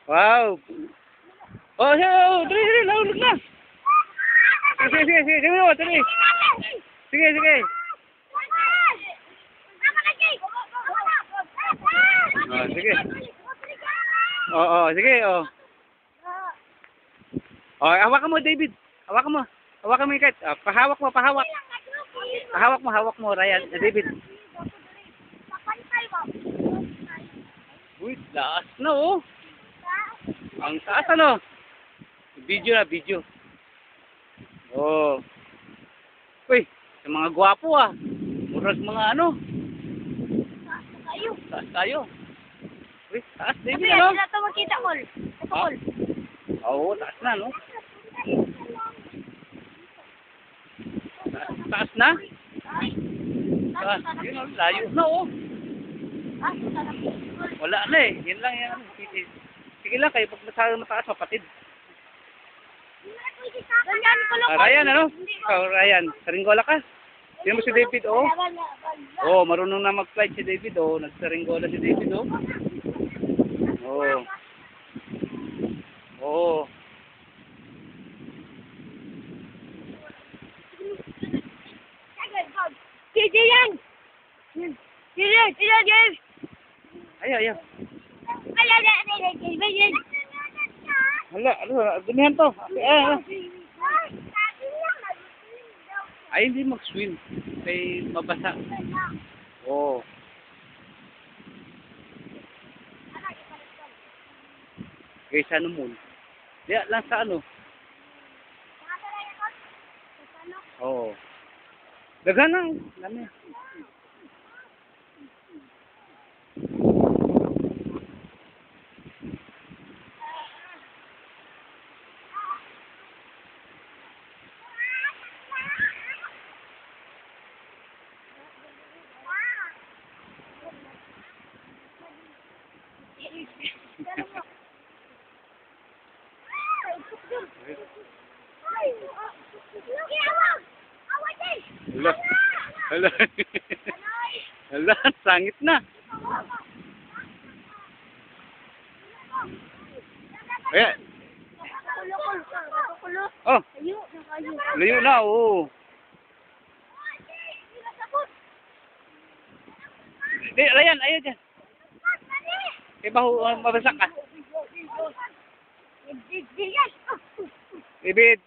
Wow. Oh, siya, dali, nahulog na. Sige, sige mo, dali. Sige. Oh, sige. Sige, oh. Oh, hawakan mo, David. Hawakan mo yung kahit. Pahawak mo. Hawak mo, Ryan. David. Uy, laas na, oh. Ang taas, ano? Video. Oh. Uy, sa mga gwapo, ah. Murag mga ano. Taas tayo. Uy, taas, David, ano? Ito makita, Col. Ito, Col. Oo, taas na, no? Taas na? Taas. Yun, oh, layo na, oh. Wala na, eh. Yan lang, yan. Sige lang, kayo pag mataas, mapatid. Ryan, ano? Ikaw, Ryan. Saringgola ka? Yan mo si David, oh. Oh, marunong na mag-flight si David, oh. Nagsaringgola si David, oh. Oh. Oo. JJ yan! JJ! Ayaw. Wala, Dumihan to. Ay, hindi mag-swim. Ay, mabasa. Oo. Kaysa ano mo? Diya lang sa ano? Oo. Daghan na. Dami. Hala, sangit na. Ayan. Oh, layo na, oo. Di, Ryan, ayaw dyan. Mabasa ka. David.